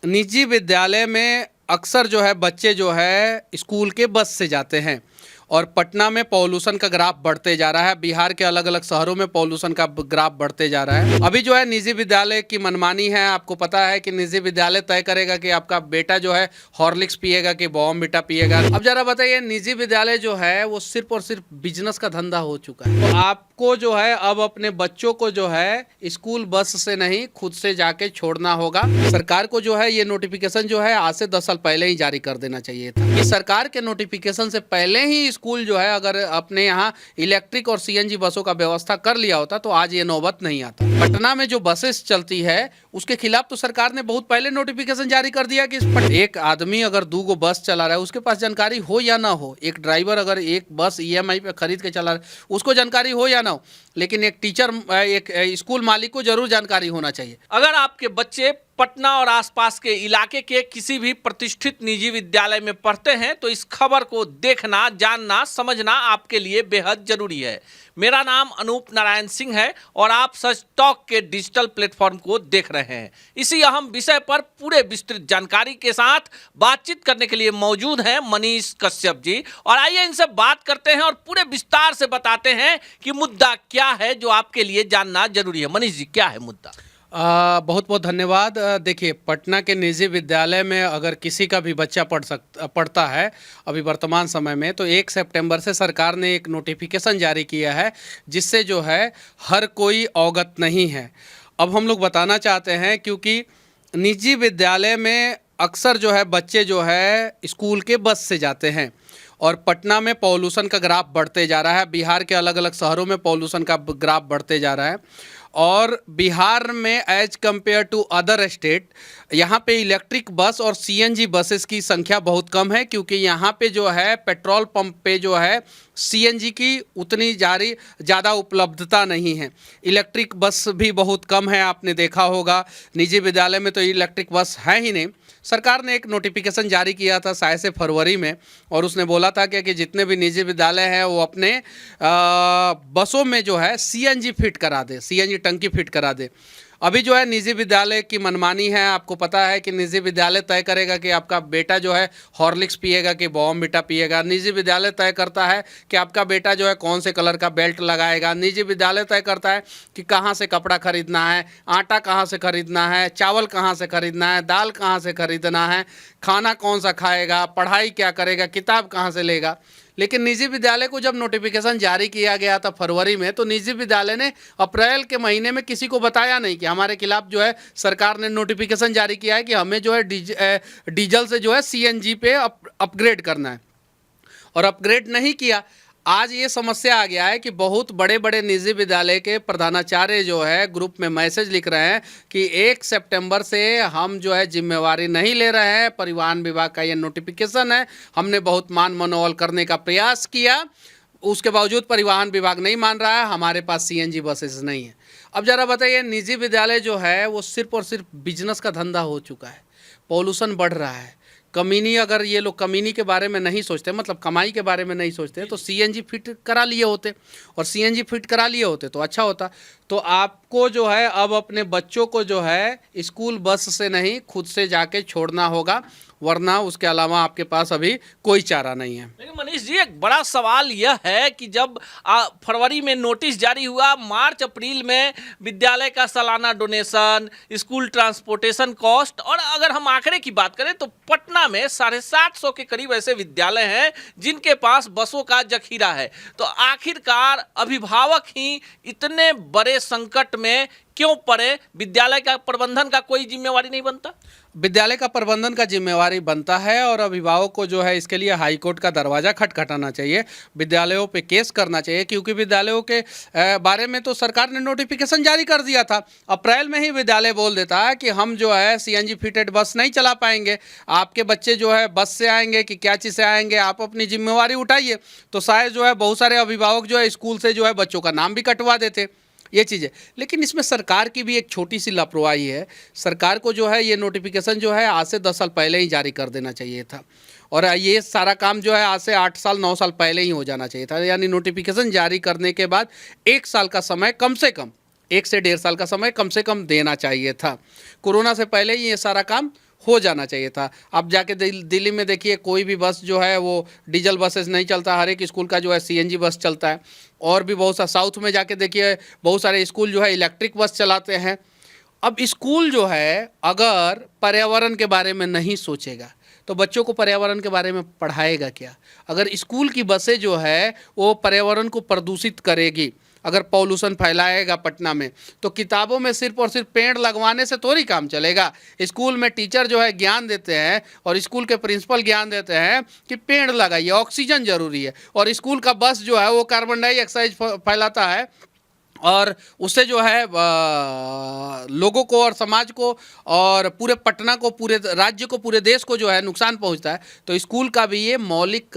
निजी विद्यालय में अक्सर जो है बच्चे जो है स्कूल के बस से जाते हैं और पटना में पॉल्यूशन का ग्राफ बढ़ते जा रहा है। बिहार के अलग अलग शहरों में पॉल्यूशन का ग्राफ बढ़ते जा रहा है। अभी जो है निजी विद्यालय की मनमानी है। आपको पता है कि निजी विद्यालय तय करेगा कि आपका बेटा जो है हॉर्लिक्स पिएगा कि बॉर्नविटा पिएगा। अब जरा बताइए, निजी विद्यालय जो है वो सिर्फ और सिर्फ बिजनेस का धंधा हो चुका है। तो आपको जो है अब अपने बच्चों को जो है स्कूल बस से नहीं, खुद से जाके छोड़ना होगा। सरकार को जो है ये नोटिफिकेशन जो है आज से 10 साल पहले ही जारी कर देना चाहिए था। कि सरकार के नोटिफिकेशन से पहले ही स्कूल जो है अगर अपने यहाँ इलेक्ट्रिक और सीएनजी बसों का व्यवस्था कर लिया होता तो आज ये नौबत नहीं आता। पटना में जो बसेस चलती है उसके खिलाफ तो सरकार ने बहुत पहले नोटिफिकेशन जारी कर दिया कि एक आदमी अगर 2 गो बस चला रहा है, उसके पास जानकारी हो या ना हो, एक ड्राइवर अगर एक बस ईएमआई पे खरीद के चला रहा है, उसको जानकारी हो या ना हो, लेकिन एक टीचर, एक स्कूल मालिक को जरूर जानकारी होना चाहिए। अगर आपके बच्चे पटना और आसपास के इलाके के किसी भी प्रतिष्ठित निजी विद्यालय में पढ़ते हैं तो इस खबर को देखना, जानना, समझना आपके लिए बेहद जरूरी है। मेरा नाम अनूप नारायण सिंह है और आप सच टॉक के डिजिटल प्लेटफॉर्म को देख रहे हैं। इसी अहम विषय पर पूरे विस्तृत जानकारी के साथ बातचीत करने के लिए मौजूद हैं मनीष कश्यप जी। और आइए इनसे बात करते हैं और पूरे विस्तार से बताते हैं कि मुद्दा क्या है जो आपके लिए जानना जरूरी है। मनीष जी, क्या है मुद्दा? बहुत बहुत धन्यवाद। देखिए, पटना के निजी विद्यालय में अगर किसी का भी बच्चा पढ़ता है अभी वर्तमान समय में, तो 1 सितंबर से सरकार ने एक नोटिफिकेशन जारी किया है जिससे जो है हर कोई अवगत नहीं है। अब हम लोग बताना चाहते हैं क्योंकि निजी विद्यालय में अक्सर जो है बच्चे जो है स्कूल के बस से जाते हैं और पटना में पॉल्यूशन का ग्राफ बढ़ते जा रहा है। बिहार के अलग अलग शहरों में पॉल्यूशन का ग्राफ बढ़ते जा रहा है और बिहार में as compare to other state यहाँ पे इलेक्ट्रिक बस और सीएनजी बसेस की संख्या बहुत कम है क्योंकि यहाँ पे जो है पेट्रोल पंप पे जो है सीएनजी की उतनी ज़्यादा उपलब्धता नहीं है। इलेक्ट्रिक बस भी बहुत कम है, आपने देखा होगा। निजी विद्यालय में तो इलेक्ट्रिक बस है ही नहीं। सरकार ने एक नोटिफिकेशन जारी किया था शायद से फरवरी में और उसने बोला था कि जितने भी निजी विद्यालय हैं वो अपने बसों में जो है सीएनजी फिट करा दे, सीएनजी टंकी फिट करा दे। अभी जो है निजी विद्यालय की मनमानी है। आपको पता है कि निजी विद्यालय तय करेगा कि आपका बेटा जो है हॉर्लिक्स पिएगा कि बॉर्नविटा पिएगा। निजी विद्यालय तय करता है कि आपका बेटा जो है कौन से कलर का बेल्ट लगाएगा। निजी विद्यालय तय करता है कि कहाँ से कपड़ा खरीदना है, आटा कहाँ से खरीदना है, चावल कहाँ से खरीदना है, दाल कहाँ से खरीदना है, खाना कौन सा खाएगा, पढ़ाई क्या करेगा, किताब कहाँ से लेगा। लेकिन निजी विद्यालय को जब नोटिफिकेशन जारी किया गया था फरवरी में, तो निजी विद्यालय ने अप्रैल के महीने में किसी को बताया नहीं कि हमारे खिलाफ जो है सरकार ने नोटिफिकेशन जारी किया है कि हमें जो है डीजल से जो है सीएनजी पे अपग्रेड करना है, और अपग्रेड नहीं किया। आज ये समस्या आ गया है कि बहुत बड़े बड़े निजी विद्यालय के प्रधानाचार्य जो है ग्रुप में मैसेज लिख रहे हैं कि 1 सितंबर से हम जो है जिम्मेवारी नहीं ले रहे हैं। परिवहन विभाग का ये नोटिफिकेशन है, हमने बहुत मान मनोबल करने का प्रयास किया, उसके बावजूद परिवहन विभाग नहीं मान रहा है, हमारे पास सीएनजी बसेस नहीं है। अब ज़रा बताइए, निजी विद्यालय जो है वो सिर्फ और सिर्फ बिजनेस का धंधा हो चुका है। पॉल्यूशन बढ़ रहा है। कमीनी, अगर ये लोग कमीनी के बारे में नहीं सोचते, मतलब कमाई के बारे में नहीं सोचते, तो सीएनजी फिट करा लिए होते, और सीएनजी फिट करा लिए होते तो अच्छा होता। तो आपको जो है अब अपने बच्चों को जो है स्कूल बस से नहीं, खुद से जाके छोड़ना होगा, वरना उसके अलावा आपके पास अभी कोई चारा नहीं है। लेकिन मनीष जी, एक बड़ा सवाल यह है कि जब फरवरी में नोटिस जारी हुआ, मार्च अप्रैल में विद्यालय का सालाना डोनेशन, स्कूल ट्रांसपोर्टेशन कॉस्ट, और अगर हम आंकड़े की बात करें तो पटना में 750 के करीब ऐसे विद्यालय हैं जिनके पास बसों का जखीरा है। तो आखिरकार अभिभावक ही इतने बड़े संकट में क्यों पड़े? विद्यालय का प्रबंधन का कोई जिम्मेवारी नहीं बनता? विद्यालय का प्रबंधन का जिम्मेवारी बनता है और अभिभावक को जो है इसके लिए हाईकोर्ट का दरवाज़ा खटखटाना चाहिए, विद्यालयों पे केस करना चाहिए, क्योंकि विद्यालयों के बारे में तो सरकार ने नोटिफिकेशन जारी कर दिया था। अप्रैल में ही विद्यालय बोल देता है कि हम जो है सीएनजी फिटेड बस नहीं चला पाएंगे, आपके बच्चे जो है बस से आएंगे कि क्या चीज़ से आएंगे, आप अपनी जिम्मेवारी उठाइए। तो शायद जो है बहुत सारे अभिभावक जो है स्कूल से जो है बच्चों का नाम भी कटवा देते, ये चीज़ है। लेकिन इसमें सरकार की भी एक छोटी सी लापरवाही है। सरकार को जो है ये नोटिफिकेशन जो है आज से 10 साल पहले ही जारी कर देना चाहिए था, और ये सारा काम जो है आज से 8 साल 9 साल पहले ही हो जाना चाहिए था। यानी नोटिफिकेशन जारी करने के बाद 1 साल का समय, कम से कम 1 से 1.5 साल का समय कम से कम देना चाहिए था। कोरोना से पहले ही ये सारा काम हो जाना चाहिए था। अब जाके दिल्ली में देखिए कोई भी बस जो है वो डीजल बसेस नहीं चलता, हर एक स्कूल का जो है सीएनजी बस चलता है। और भी बहुत सा साउथ में जाके देखिए बहुत सारे स्कूल जो है इलेक्ट्रिक बस चलाते हैं। अब स्कूल जो है अगर पर्यावरण के बारे में नहीं सोचेगा तो बच्चों को पर्यावरण के बारे में पढ़ाएगा क्या? अगर स्कूल की बसें जो है वो पर्यावरण को प्रदूषित करेगी, अगर पॉल्यूशन फैलाएगा पटना में, तो किताबों में सिर्फ और सिर्फ पेड़ लगवाने से थोड़ी काम चलेगा। स्कूल में टीचर जो है ज्ञान देते हैं और स्कूल के प्रिंसिपल ज्ञान देते हैं कि पेड़ लगाइए, ऑक्सीजन जरूरी है, और स्कूल का बस जो है वो कार्बन डाइऑक्साइड फैलाता है और उससे जो है लोगों को और समाज को और पूरे पटना को, पूरे राज्य को, पूरे देश को जो है नुकसान पहुंचता है। तो स्कूल का भी ये मौलिक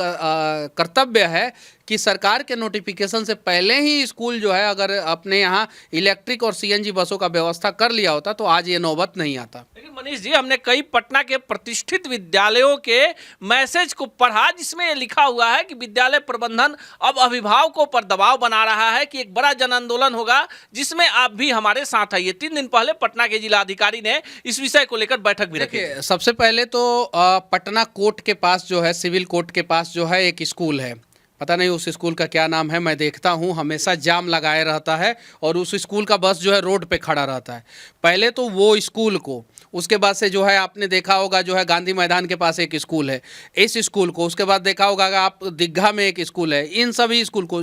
कर्तव्य है कि सरकार के नोटिफिकेशन से पहले ही स्कूल जो है अगर अपने यहाँ इलेक्ट्रिक और सीएनजी बसों का व्यवस्था कर लिया होता तो आज ये नौबत नहीं आता। लेकिन मनीष जी, हमने कई पटना के प्रतिष्ठित विद्यालयों के मैसेज को पढ़ा जिसमें ये लिखा हुआ है कि विद्यालय प्रबंधन अब अभिभावकों पर दबाव बना रहा है कि एक बड़ा जन आंदोलन होगा जिसमें आप भी हमारे साथ आइए। 3 दिन पहले पटना के जिलाधिकारी ने इस विषय को लेकर बैठक भी रखी। सबसे पहले तो पटना कोर्ट के पास जो है, सिविल कोर्ट के पास जो है एक स्कूल है, पता नहीं उस स्कूल का क्या नाम है, मैं देखता हूँ हमेशा जाम लगाए रहता है और उस स्कूल का बस जो है रोड पे खड़ा रहता है। पहले तो वो स्कूल को, उसके बाद से जो है आपने देखा होगा जो है गांधी मैदान के पास एक स्कूल है, इस स्कूल को, उसके बाद देखा होगा आप दीघा में एक स्कूल है, इन सभी स्कूल को,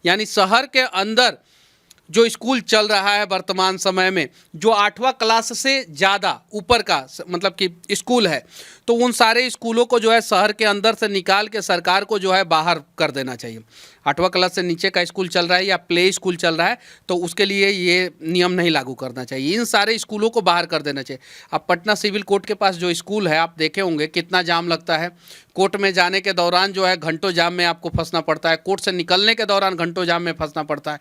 यानी शहर के अंदर जो स्कूल चल रहा है वर्तमान समय में, जो 8वां क्लास से ज़्यादा ऊपर का मतलब कि स्कूल है, तो उन सारे स्कूलों को जो है शहर के अंदर से निकाल के सरकार को जो है बाहर कर देना चाहिए। 8वां क्लास से नीचे का स्कूल चल रहा है या प्ले स्कूल चल रहा है तो उसके लिए ये नियम नहीं लागू करना चाहिए, इन सारे स्कूलों को बाहर कर देना चाहिए। अब पटना सिविल कोर्ट के पास जो स्कूल है आप देखे होंगे कितना जाम लगता है, कोर्ट में जाने के दौरान जो है घंटों जाम में आपको फंसना पड़ता है, कोर्ट से निकलने के दौरान घंटों जाम में फंसना पड़ता है।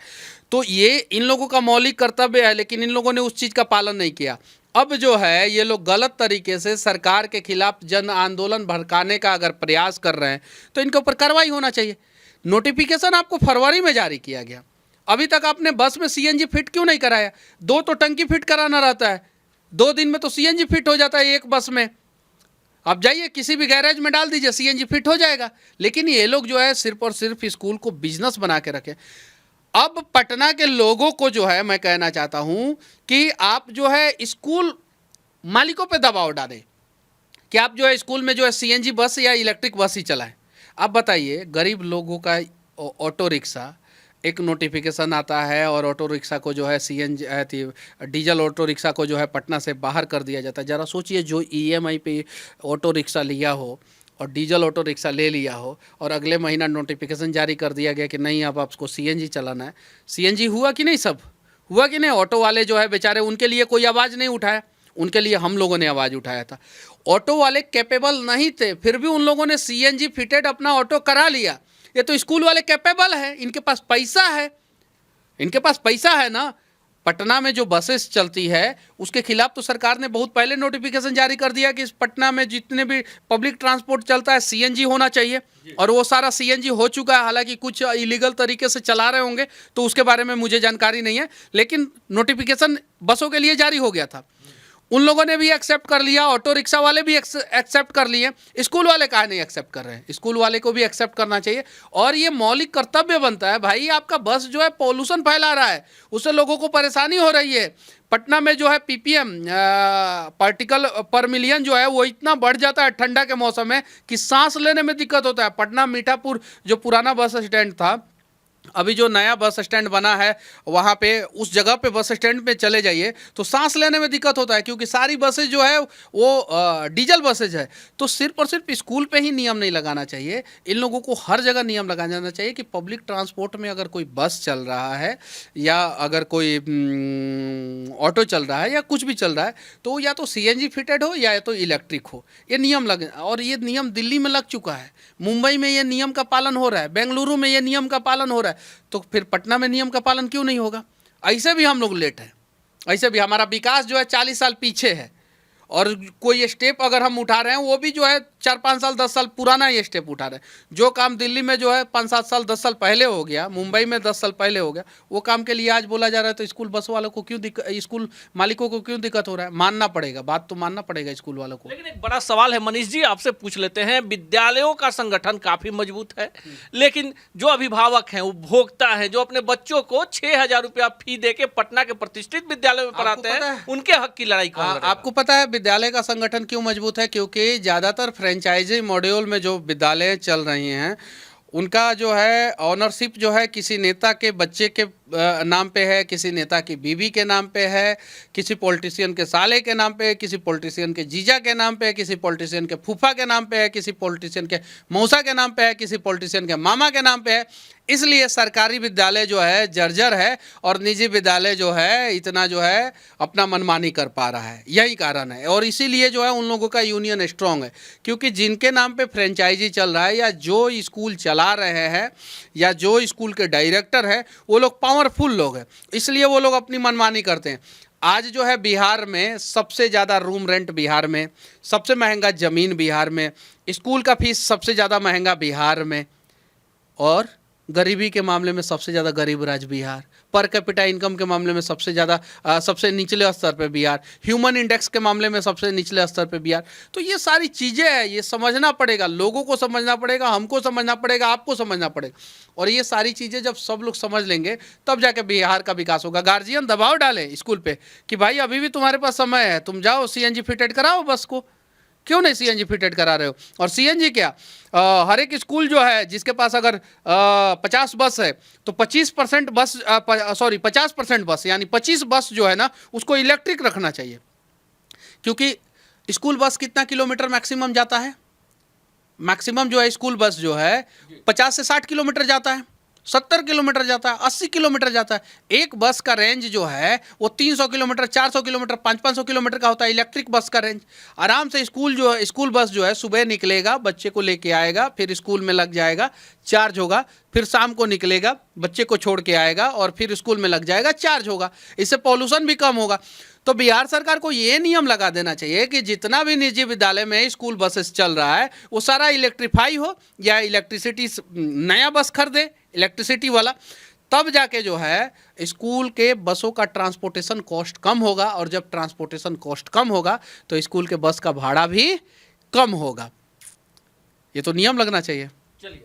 तो ये इन लोगों का मौलिक कर्तव्य है, लेकिन इन लोगों ने उस चीज़ का पालन नहीं किया। अब जो है ये लोग गलत तरीके से सरकार के खिलाफ जन आंदोलन भड़काने का अगर प्रयास कर रहे हैं तो इनके ऊपर कार्रवाई होना चाहिए। नोटिफिकेशन आपको फरवरी में जारी किया गया, अभी तक आपने बस में सीएनजी फिट क्यों नहीं कराया? 2 तो टंकी फिट कराना रहता है, 2 दिन में तो सीएनजी फिट हो जाता है एक बस में। आप जाइए किसी भी गैरेज में डाल दीजिए, सीएनजी फिट हो जाएगा। लेकिन ये लोग जो है सिर्फ और सिर्फ स्कूल को बिजनेस बना के रखे। अब पटना के लोगों को जो है मैं कहना चाहता हूं कि आप जो है स्कूल मालिकों पे दबाव डालें कि आप जो है स्कूल में जो है सीएनजी बस या इलेक्ट्रिक बस ही चलाएं। आप बताइए, गरीब लोगों का ऑटो रिक्शा, एक नोटिफिकेशन आता है और ऑटो रिक्शा को जो है सीएनजी डीजल ऑटो रिक्शा को जो है पटना से बाहर कर दिया जाता है। ज़रा सोचिए, जो ईएमआई पे ऑटो रिक्शा लिया हो और डीजल ऑटो रिक्शा ले लिया हो और अगले महीना नोटिफिकेशन जारी कर दिया गया कि नहीं अब आपको सीएनजी चलाना है। सीएनजी हुआ कि नहीं? सब हुआ कि नहीं? ऑटो वाले जो है बेचारे, उनके लिए कोई आवाज़ नहीं उठाया, उनके लिए हम लोगों ने आवाज़ उठाया था। ऑटो वाले कैपेबल नहीं थे, फिर भी उन लोगों ने सीएनजी फिटेड अपना ऑटो करा लिया। ये तो स्कूल वाले कैपेबल है, इनके पास पैसा है, इनके पास पैसा है ना। पटना में जो बसेस चलती है उसके खिलाफ तो सरकार ने बहुत पहले नोटिफिकेशन जारी कर दिया कि इस पटना में जितने भी पब्लिक ट्रांसपोर्ट चलता है सीएनजी होना चाहिए, और वो सारा सीएनजी हो चुका है। हालांकि कुछ इलीगल तरीके से चला रहे होंगे तो उसके बारे में मुझे जानकारी नहीं है, लेकिन नोटिफिकेशन बसों के लिए जारी हो गया था। उन लोगों ने भी एक्सेप्ट कर लिया, ऑटो रिक्शा वाले भी एक्सेप्ट कर लिए, स्कूल वाले काहे नहीं एक्सेप्ट कर रहे हैं? स्कूल वाले को भी एक्सेप्ट करना चाहिए। और ये मौलिक कर्तव्य बनता है भाई, आपका बस जो है पॉल्यूशन फैला रहा है, उससे लोगों को परेशानी हो रही है। पटना में जो है पीपीएम पार्टिकल पर मिलियन जो है वो इतना बढ़ जाता है ठंडा के मौसम में कि सांस लेने में दिक्कत होता है। पटना मीठापुर जो पुराना बस स्टैंड था, अभी जो नया बस स्टैंड बना है वहाँ पे, उस जगह पे बस स्टैंड पे चले जाइए तो सांस लेने में दिक्कत होता है, क्योंकि सारी बसेज जो है वो डीजल बसेज है। तो सिर्फ और सिर्फ स्कूल पे ही नियम नहीं लगाना चाहिए, इन लोगों को हर जगह नियम लगाना जाना चाहिए कि पब्लिक ट्रांसपोर्ट में अगर कोई बस चल रहा है या अगर कोई ऑटो चल रहा है या कुछ भी चल रहा है तो या तो सीएनजी फिटेड हो या तो इलेक्ट्रिक हो, ये नियम लग। और ये नियम दिल्ली में लग चुका है, मुंबई में ये नियम का पालन हो रहा है, बेंगलुरु में ये नियम का पालन हो रहा है, तो फिर पटना में नियम का पालन क्यों नहीं होगा? ऐसे भी हम लोग लेट हैं, ऐसे भी हमारा विकास जो है 40 साल पीछे है, और कोई स्टेप अगर हम उठा रहे हैं वो भी जो है 4-5 साल 10 साल पुराना ये स्टेप उठा रहे हैं। जो काम दिल्ली में जो है 5-7 साल 10 साल पहले हो गया, मुंबई में 10 साल पहले हो गया, वो काम के लिए आज बोला जा रहा है तो स्कूल बस वालों को क्यों स्कूल मालिकों को क्यों दिक्कत हो रहा है? मानना पड़ेगा, बात तो मानना पड़ेगा स्कूल वालों को। लेकिन एक बड़ा सवाल है मनीष जी, आपसे पूछ लेते हैं। विद्यालयों का संगठन काफी मजबूत है, लेकिन जो अभिभावक हैं, उपभोक्ता हैं, जो अपने बच्चों को 6,000 रुपया फी देके पटना के प्रतिष्ठित विद्यालय में पढ़ाते हैं, उनके हक की लड़ाई कौन लड़ेगा? आपको पता है विद्यालय का संगठन क्यों मजबूत है? क्योंकि ज्यादातर फ्रेंचाइजी मॉड्यूल में जो विद्यालय चल रही हैं उनका जो है ऑनरशिप जो है किसी नेता के बच्चे के नाम पे है, किसी नेता की बीवी के नाम पे है, किसी पॉलिटिशियन के साले के नाम पे है, किसी पॉलिटिशियन के जीजा के नाम पे है, किसी पॉलिटिशियन के फूफा के नाम पे है, किसी पॉलिटिशियन के मौसा के नाम पे है, किसी पॉलिटिशियन के मामा के नाम पे है। इसलिए सरकारी विद्यालय जो है जर्जर है और निजी विद्यालय जो है इतना जो है अपना मनमानी कर पा रहा है, यही कारण है। और इसीलिए जो है उन लोगों का यूनियन स्ट्रांग है, क्योंकि जिनके नाम पे फ्रेंचाइजी चल रहा है या जो स्कूल चला रहे हैं या जो स्कूल के डायरेक्टर है वो लोग पावरफुल लोग हैं, इसलिए वो लोग अपनी मनमानी करते हैं। आज जो है बिहार में सबसे ज़्यादा रूम रेंट बिहार में, सबसे महंगा ज़मीन बिहार में, स्कूल का फीस सबसे ज़्यादा महंगा बिहार में, और गरीबी के मामले में सबसे ज़्यादा गरीब राज्य बिहार, पर कैपिटा इनकम के मामले में सबसे ज़्यादा सबसे निचले स्तर पे बिहार, ह्यूमन इंडेक्स के मामले में सबसे निचले स्तर पे बिहार। तो ये सारी चीज़ें हैं, ये समझना पड़ेगा, लोगों को समझना पड़ेगा, हमको समझना पड़ेगा, आपको समझना पड़ेगा। और ये सारी चीज़ें जब सब लोग समझ लेंगे तब जाके बिहार का विकास होगा। गार्जियन दबाव डाले स्कूल पे कि भाई अभी भी तुम्हारे पास समय है, तुम जाओ CNG फिटेड कराओ बस को, क्यों नहीं CNG फिटेड करा रहे हो? और CNG क्या, हर एक स्कूल जो है जिसके पास अगर 50 बस है तो 25% बस 50% बस यानी 25 बस जो है ना उसको इलेक्ट्रिक रखना चाहिए। क्योंकि स्कूल बस कितना किलोमीटर मैक्सिमम जाता है? मैक्सिमम जो है स्कूल बस जो है 50 से 60 किलोमीटर जाता है, 70 किलोमीटर जाता है, 80 किलोमीटर जाता है। एक बस का रेंज जो है वो 300 किलोमीटर, 400 किलोमीटर, 500 किलोमीटर का होता है इलेक्ट्रिक बस का रेंज। आराम से स्कूल बस जो है सुबह निकलेगा, बच्चे को लेके आएगा, फिर स्कूल में लग जाएगा, चार्ज होगा, फिर शाम को निकलेगा, बच्चे को छोड़ के आएगा और फिर स्कूल में लग जाएगा, चार्ज होगा। इससे पॉल्यूशन भी कम होगा। तो बिहार सरकार को ये नियम लगा देना चाहिए कि जितना भी निजी विद्यालय में स्कूल बसेस चल रहा है वो सारा इलेक्ट्रीफाई हो, या इलेक्ट्रिसिटी नया बस खरीदे इलेक्ट्रिसिटी वाला, तब जाके जो है स्कूल के बसों का ट्रांसपोर्टेशन कॉस्ट कम होगा। और जब ट्रांसपोर्टेशन कॉस्ट कम होगा तो स्कूल के बस का भाड़ा भी कम होगा। ये तो नियम लगना चाहिए। चलिए,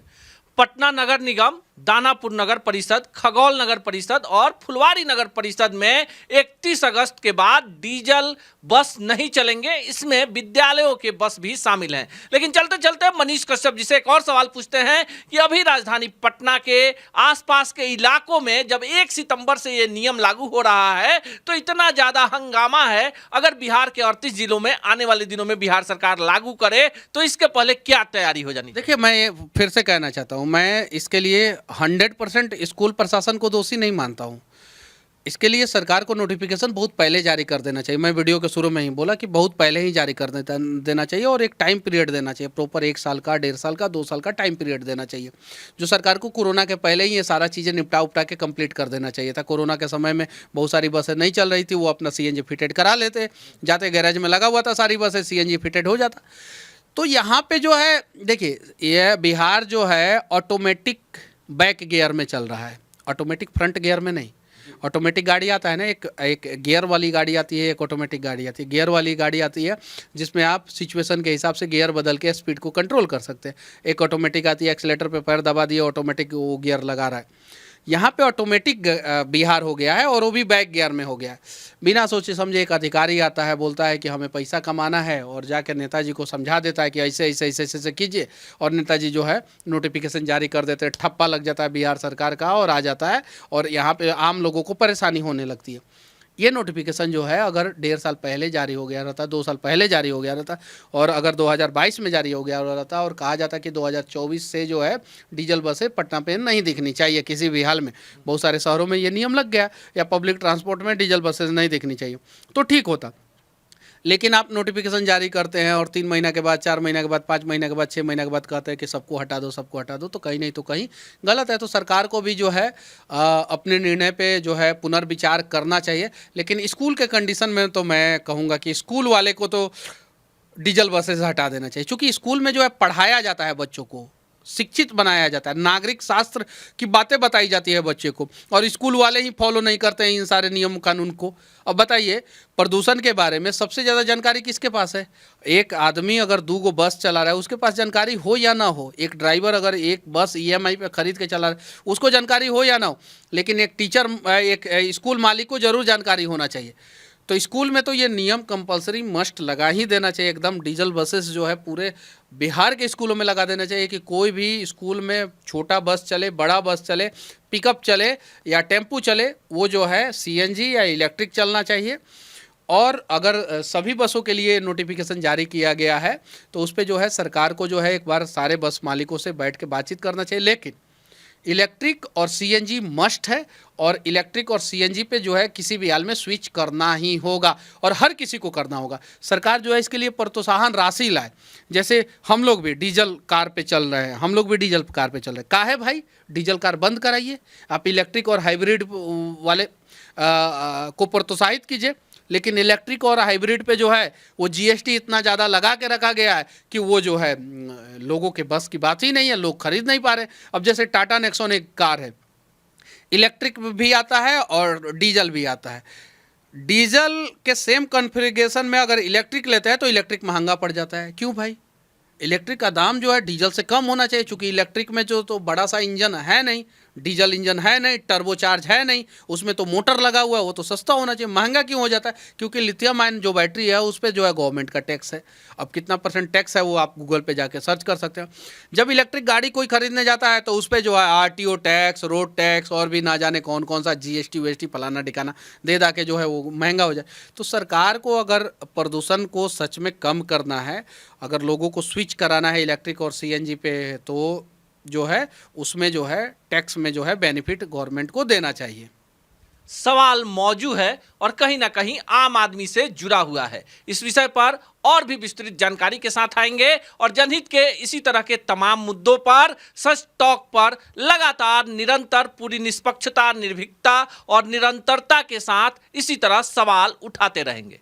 पटना नगर निगम, दानापुर नगर परिषद, खगौल नगर परिषद और फुलवारी नगर परिषद में 31 अगस्त के बाद डीजल बस नहीं चलेंगे। इसमें विद्यालयों के बस भी शामिल हैं। लेकिन चलते चलते मनीष कश्यप जी से एक और सवाल पूछते हैं कि अभी राजधानी पटना के आसपास के इलाकों में जब 1 सितंबर से ये नियम लागू हो रहा है तो इतना ज्यादा हंगामा है। अगर बिहार के 38 जिलों में आने वाले दिनों में बिहार सरकार लागू करे तो इसके पहले क्या तैयारी हो जानी? देखिए, मैं फिर से कहना चाहता हूँ, मैं इसके लिए 100% स्कूल प्रशासन को दोषी नहीं मानता हूँ। इसके लिए सरकार को नोटिफिकेशन बहुत पहले जारी कर देना चाहिए। मैं वीडियो के शुरू में ही बोला कि बहुत पहले ही जारी कर देना चाहिए और एक टाइम पीरियड देना चाहिए, प्रॉपर 1 साल का, 1.5 साल का, 2 साल का टाइम पीरियड देना चाहिए। जो सरकार को कोरोना के पहले ही ये सारा चीज़ें निपटा उपटा के कंप्लीट कर देना चाहिए था। कोरोना के समय में बहुत सारी बसें नहीं चल रही थी, वो अपना CNG फिटेड करा लेते, जाते गैरेज में लगा हुआ था, सारी बसें CNG फिटेड हो जाता। तो यहाँ पे जो है देखिए, ये बिहार जो है ऑटोमेटिक बैक गियर में चल रहा है, ऑटोमेटिक फ्रंट गियर में नहीं। ऑटोमेटिक गाड़ी आता है ना, एक गियर वाली गाड़ी आती है, एक ऑटोमेटिक गाड़ी आती है। गियर वाली गाड़ी आती है जिसमें आप सिचुएशन के हिसाब से गियर बदल के स्पीड को कंट्रोल कर सकते हैं। एक ऑटोमेटिक आती है, एक्सीलेटर पे पैर दबा दिए, ऑटोमेटिक वो गियर लगा रहा है। यहाँ पे ऑटोमेटिक बिहार हो गया है और वो भी बैक गियर में हो गया है। बिना सोचे समझे एक अधिकारी आता है, बोलता है कि हमें पैसा कमाना है, और जाकर नेताजी को समझा देता है कि ऐसे ऐसे ऐसे ऐसे कीजिए, और नेताजी जो है नोटिफिकेशन जारी कर देते हैं, ठप्पा लग जाता है बिहार सरकार का और आ जाता है, और यहाँ पे आम लोगों को परेशानी होने लगती है। ये नोटिफिकेशन जो है अगर 1.5 साल पहले जारी हो गया रहता, 2 साल पहले जारी हो गया रहता, और अगर 2022 में जारी हो गया रहता और कहा जाता कि 2024 से जो है डीजल बसें पटना पे नहीं दिखनी चाहिए किसी भी हाल में, बहुत सारे शहरों में ये नियम लग गया, या पब्लिक ट्रांसपोर्ट में डीजल बसें नहीं दिखनी चाहिए, तो ठीक होता। लेकिन आप नोटिफिकेशन जारी करते हैं और 3 महीना के बाद, 4 महीना के बाद, 5 महीने के बाद, 6 महीने के बाद कहते हैं कि सबको हटा दो, सबको हटा दो, तो कहीं नहीं तो कहीं गलत है। तो सरकार को भी जो है अपने निर्णय पे जो है पुनर्विचार करना चाहिए। लेकिन स्कूल के कंडीशन में तो मैं कहूँगा कि स्कूल वाले को तो डीजल बसेस हटा देना चाहिए, क्योंकि स्कूल में जो है पढ़ाया जाता है, बच्चों को शिक्षित बनाया जाता है, नागरिक शास्त्र की बातें बताई जाती है बच्चे को, और स्कूल वाले ही फॉलो नहीं करते हैं इन सारे नियम कानून को। अब बताइए, प्रदूषण के बारे में सबसे ज़्यादा जानकारी किसके पास है? एक आदमी अगर 2 गो बस चला रहा है, उसके पास जानकारी हो या ना हो। एक ड्राइवर अगर एक बस EMI पे खरीद के चला रहा है, उसको जानकारी हो या ना हो। लेकिन एक टीचर, एक स्कूल मालिक को जरूर जानकारी होना चाहिए। तो स्कूल में तो ये नियम कंपलसरी मस्ट लगा ही देना चाहिए एकदम। डीजल बसेस जो है पूरे बिहार के स्कूलों में लगा देना चाहिए कि कोई भी स्कूल में छोटा बस चले, बड़ा बस चले, पिकअप चले या टेम्पू चले, वो जो है CNG या इलेक्ट्रिक चलना चाहिए। और अगर सभी बसों के लिए नोटिफिकेशन जारी किया गया है तो उस पर जो है सरकार को जो है एक बार सारे बस मालिकों से बैठ के बातचीत करना चाहिए। लेकिन इलेक्ट्रिक और CNG मस्ट है, और इलेक्ट्रिक और CNG पे जो है किसी भी हाल में स्विच करना ही होगा, और हर किसी को करना होगा। सरकार जो है इसके लिए प्रोत्साहन राशि लाए। जैसे हम लोग भी डीजल कार पे चल रहे हैं, हम लोग भी डीजल कार पे चल रहे हैं। काहे भाई, डीजल कार बंद कराइए, आप इलेक्ट्रिक और हाइब्रिड वाले को प्रोत्साहित कीजिए। लेकिन इलेक्ट्रिक और हाइब्रिड पे जो है वो GST इतना ज़्यादा लगा के रखा गया है कि वो जो है लोगों के बस की बात ही नहीं है, लोग खरीद नहीं पा रहे। अब जैसे टाटा नेक्सॉन एक कार है, इलेक्ट्रिक भी आता है और डीजल भी आता है। डीजल के सेम कॉन्फ़िगरेशन में अगर इलेक्ट्रिक लेते हैं तो इलेक्ट्रिक महंगा पड़ जाता है। क्यों भाई? इलेक्ट्रिक का दाम जो है डीजल से कम होना चाहिए, क्योंकि इलेक्ट्रिक में जो तो बड़ा सा इंजन है नहीं, डीजल इंजन है नहीं, टर्बो चार्ज है नहीं, उसमें तो मोटर लगा हुआ है, वो तो सस्ता होना चाहिए। महंगा क्यों हो जाता है? क्योंकि लिथियम आयन जो बैटरी है उस पर जो है गवर्नमेंट का टैक्स है। अब कितना % टैक्स है वो आप गूगल पे जाके सर्च कर सकते हो। जब इलेक्ट्रिक गाड़ी कोई खरीदने जाता है तो उस पर जो है RTO टैक्स, रोड टैक्स और भी ना जाने कौन कौन सा GST फलाना ढिकाना दे दा के जो है वो महंगा हो जाए। तो सरकार को अगर प्रदूषण को सच में कम करना है, अगर लोगों को स्विच कराना है इलेक्ट्रिक और CNG पे, तो जो है उसमें जो है टैक्स में जो है बेनिफिट गवर्नमेंट को देना चाहिए। सवाल मौजूद है और कहीं ना कहीं आम आदमी से जुड़ा हुआ है। इस विषय पर और भी विस्तृत जानकारी के साथ आएंगे और जनहित के इसी तरह के तमाम मुद्दों पर सच टॉक पर लगातार निरंतर पूरी निष्पक्षता, निर्भीकता और निरंतरता के साथ इसी तरह सवाल उठाते रहेंगे।